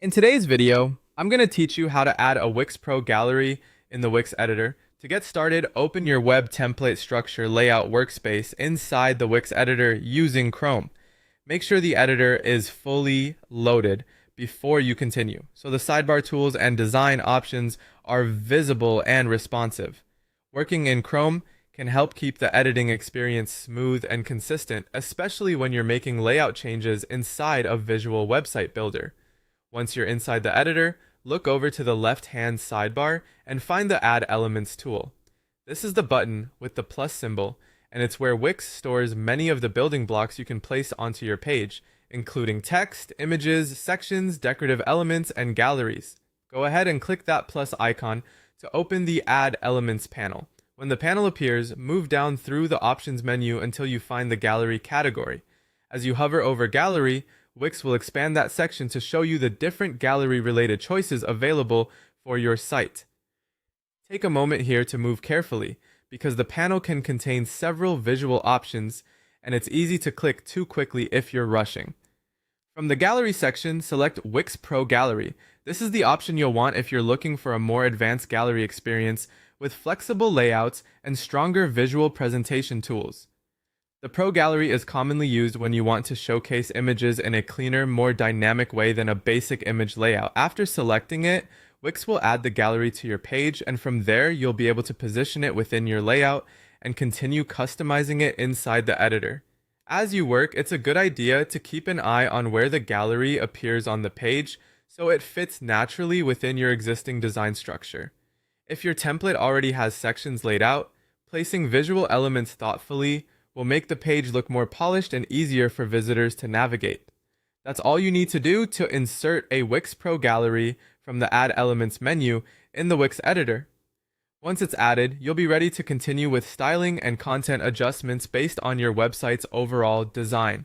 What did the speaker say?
In today's video, I'm going to teach you how to add a Wix Pro gallery in the Wix editor. To get started, open your web template structure layout workspace inside the Wix editor using Chrome. Make sure the editor is fully loaded before you continue, so the sidebar tools and design options are visible and responsive. Working in Chrome can help keep the editing experience smooth and consistent, especially when you're making layout changes inside of Visual Website Builder. Once you're inside the editor, look over to the left-hand sidebar and find the Add Elements tool. This is the button with the plus symbol, and it's where Wix stores many of the building blocks you can place onto your page, including text, images, sections, decorative elements, and galleries. Go ahead and click that plus icon to open the Add Elements panel. When the panel appears, move down through the options menu until you find the gallery category. As you hover over gallery, Wix will expand that section to show you the different gallery-related choices available for your site. Take a moment here to move carefully, because the panel can contain several visual options, and it's easy to click too quickly if you're rushing. From the Gallery section, select Wix Pro Gallery. This is the option you'll want if you're looking for a more advanced gallery experience with flexible layouts and stronger visual presentation tools. The Pro Gallery is commonly used when you want to showcase images in a cleaner, more dynamic way than a basic image layout. After selecting it, Wix will add the gallery to your page, and from there, you'll be able to position it within your layout and continue customizing it inside the editor. As you work, it's a good idea to keep an eye on where the gallery appears on the page so it fits naturally within your existing design structure. If your template already has sections laid out, placing visual elements thoughtfully will make the page look more polished and easier for visitors to navigate. That's all you need to do to insert a Wix Pro gallery from the Add Elements menu in the Wix editor. Once it's added, you'll be ready to continue with styling and content adjustments based on your website's overall design.